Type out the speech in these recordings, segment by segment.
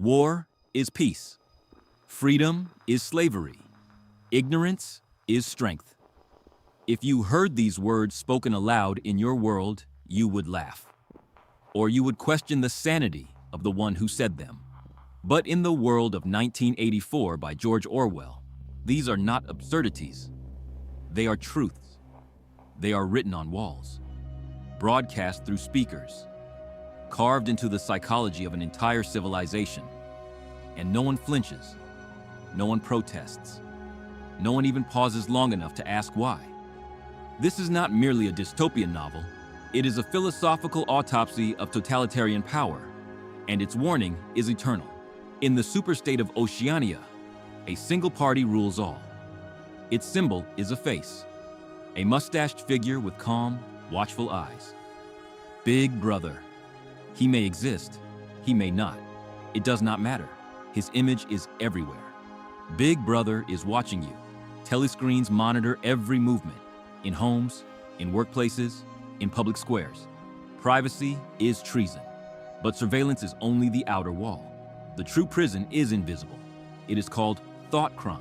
War is peace. Freedom is slavery. Ignorance is strength. If you heard these words spoken aloud in your world, you would laugh. Or you would question the sanity of the one who said them. But in the world of 1984 by George Orwell, these are not absurdities. They are truths. They are written on walls, broadcast through speakers, carved into the psychology of an entire civilization. And no one flinches. No one protests. No one even pauses long enough to ask why. This is not merely a dystopian novel. It is a philosophical autopsy of totalitarian power, and its warning is eternal. In the superstate of Oceania, a single party rules all. Its symbol is a face, a mustached figure with calm, watchful eyes. Big Brother. He may exist, he may not. It does not matter. His image is everywhere. Big Brother is watching you. Telescreens monitor every movement, in homes, in workplaces, in public squares. Privacy is treason, but surveillance is only the outer wall. The true prison is invisible. It is called thought crime.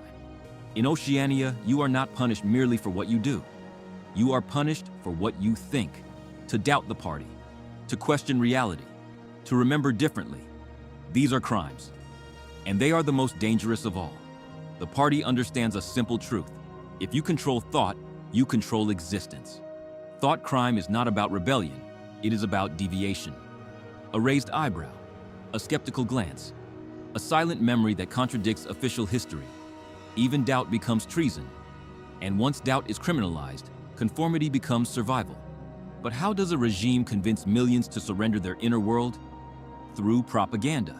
In Oceania, you are not punished merely for what you do. You are punished for what you think, to doubt the party, to question reality, to remember differently. These are crimes, and they are the most dangerous of all. The party understands a simple truth. If you control thought, you control existence. Thought crime is not about rebellion, it is about deviation. A raised eyebrow, a skeptical glance, a silent memory that contradicts official history. Even doubt becomes treason. And once doubt is criminalized, conformity becomes survival. But how does a regime convince millions to surrender their inner world? Through propaganda.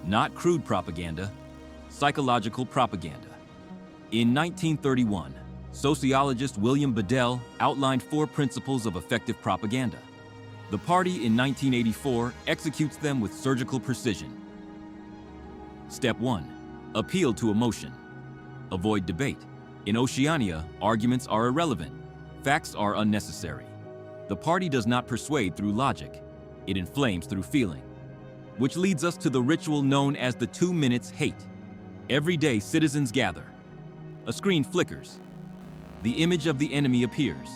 Not crude propaganda, psychological propaganda. In 1931, sociologist William Bedell outlined 4 principles of effective propaganda. The party in 1984 executes them with surgical precision. Step 1. Appeal to emotion. Avoid debate. In Oceania, arguments are irrelevant. Facts are unnecessary. The party does not persuade through logic. It inflames through feeling. Which leads us to the ritual known as the 2 minutes hate. Every day, citizens gather. A screen flickers. The image of the enemy appears,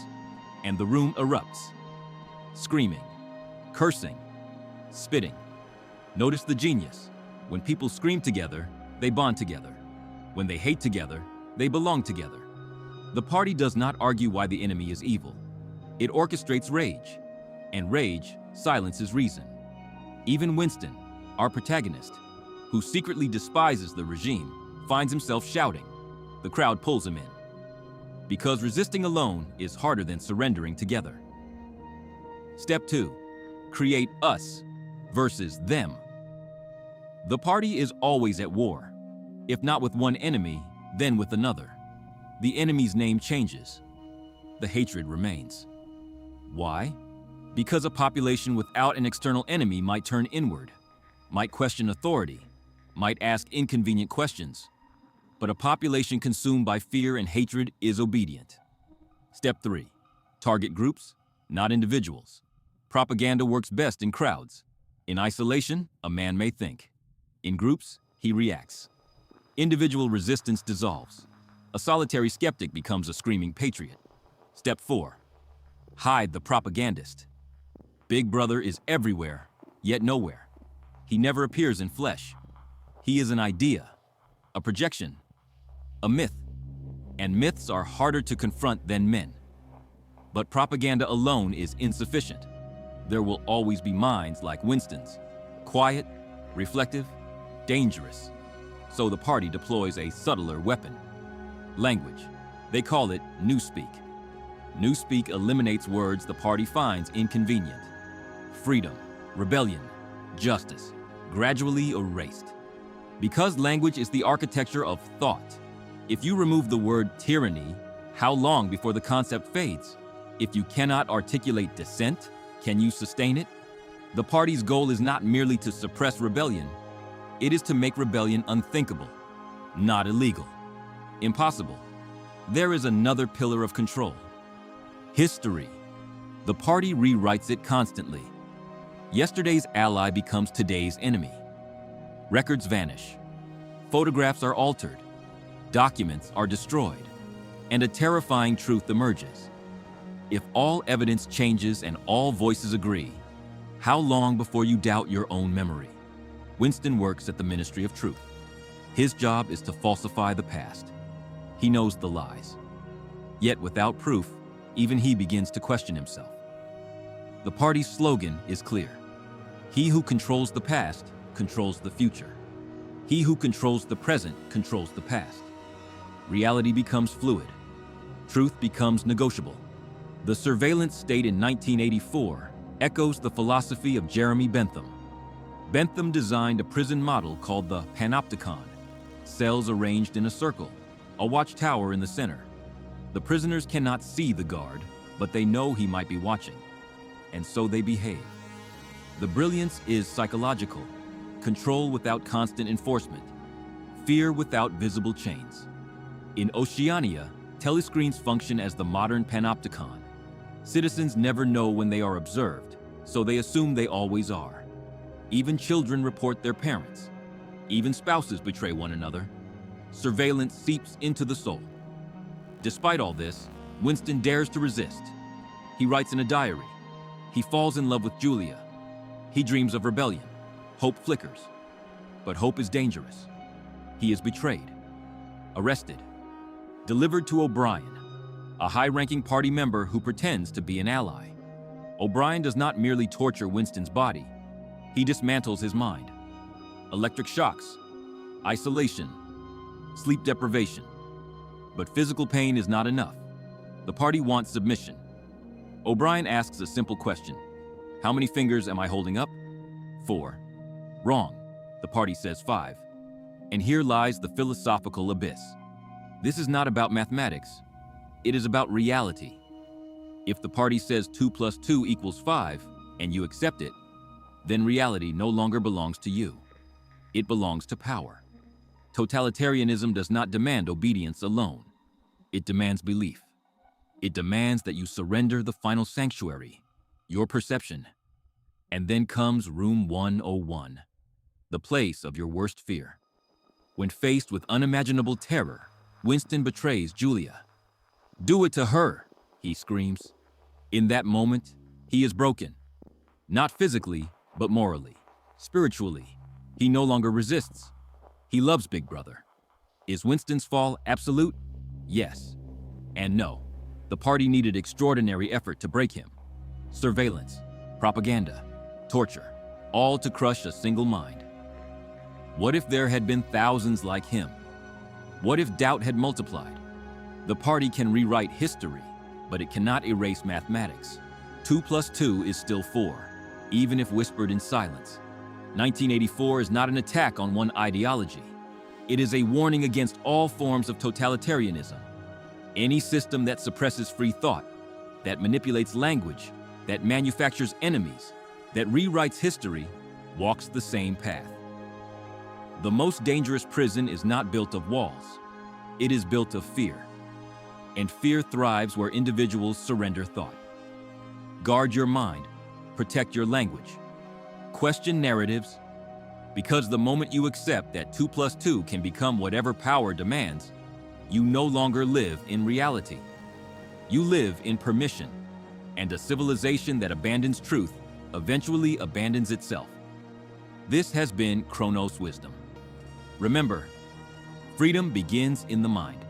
and the room erupts. Screaming, cursing, spitting. Notice the genius. When people scream together, they bond together. When they hate together, they belong together. The party does not argue why the enemy is evil. It orchestrates rage, and rage silences reason. Even Winston, our protagonist, who secretly despises the regime, finds himself shouting. The crowd pulls him in. Because resisting alone is harder than surrendering together. Step 2. Create us versus them. The party is always at war. If not with one enemy, then with another. The enemy's name changes. The hatred remains. Why? Because a population without an external enemy might turn inward, might question authority, might ask inconvenient questions. But a population consumed by fear and hatred is obedient. Step 3. Target groups, not individuals. Propaganda works best in crowds. In isolation, a man may think. In groups, he reacts. Individual resistance dissolves. A solitary skeptic becomes a screaming patriot. Step 4. Hide the propagandist. Big Brother is everywhere, yet nowhere. He never appears in flesh. He is an idea, a projection, a myth. And myths are harder to confront than men. But propaganda alone is insufficient. There will always be minds like Winston's, quiet, reflective, dangerous. So the party deploys a subtler weapon. Language. They call it Newspeak. Newspeak eliminates words the party finds inconvenient. Freedom, rebellion, justice, gradually erased. Because language is the architecture of thought. If you remove the word tyranny, how long before the concept fades? If you cannot articulate dissent, can you sustain it? The party's goal is not merely to suppress rebellion. It is to make rebellion unthinkable, not illegal, impossible. There is another pillar of control. History. The party rewrites it constantly. Yesterday's ally becomes today's enemy. Records vanish. Photographs are altered. Documents are destroyed. And a terrifying truth emerges. If all evidence changes and all voices agree, how long before you doubt your own memory? Winston works at the Ministry of Truth. His job is to falsify the past. He knows the lies. Yet without proof, even he begins to question himself. The party's slogan is clear. He who controls the past controls the future. He who controls the present controls the past. Reality becomes fluid. Truth becomes negotiable. The surveillance state in 1984 echoes the philosophy of Jeremy Bentham. Bentham designed a prison model called the Panopticon, cells arranged in a circle, a watchtower in the center. The prisoners cannot see the guard, but they know he might be watching, and so they behave. The brilliance is psychological, control without constant enforcement, fear without visible chains. In Oceania, telescreens function as the modern Panopticon. Citizens never know when they are observed, so they assume they always are. Even children report their parents. Even spouses betray one another. Surveillance seeps into the soul. Despite all this, Winston dares to resist. He writes in a diary. He falls in love with Julia. He dreams of rebellion. Hope flickers. But hope is dangerous. He is betrayed, arrested, delivered to O'Brien, a high-ranking party member who pretends to be an ally. O'Brien does not merely torture Winston's body. He dismantles his mind. Electric shocks, isolation, sleep deprivation. But physical pain is not enough. The party wants submission. O'Brien asks a simple question. How many fingers am I holding up? 4. Wrong. The party says 5. And here lies the philosophical abyss. This is not about mathematics. It is about reality. If the party says 2 + 2 = 5, and you accept it, then reality no longer belongs to you. It belongs to power. Totalitarianism does not demand obedience alone. It demands belief. It demands that you surrender the final sanctuary, your perception. And then comes Room 101, the place of your worst fear. When faced with unimaginable terror, Winston betrays Julia. "Do it to her," he screams. In that moment, he is broken. Not physically, but morally, spiritually. He no longer resists. He loves Big Brother. Is Winston's fall absolute? Yes. And no. The party needed extraordinary effort to break him. Surveillance, propaganda, torture, all to crush a single mind. What if there had been thousands like him? What if doubt had multiplied? The party can rewrite history, but it cannot erase mathematics. 2 + 2 is still 4, even if whispered in silence. 1984 is not an attack on one ideology. It is a warning against all forms of totalitarianism. Any system that suppresses free thought, that manipulates language, that manufactures enemies, that rewrites history, walks the same path. The most dangerous prison is not built of walls. It is built of fear. And fear thrives where individuals surrender thought. Guard your mind. Protect your language. Question narratives. Because the moment you accept that 2 + 2 can become whatever power demands, you no longer live in reality. You live in permission. And a civilization that abandons truth eventually abandons itself. This has been Chronos Wisdom. Remember, freedom begins in the mind.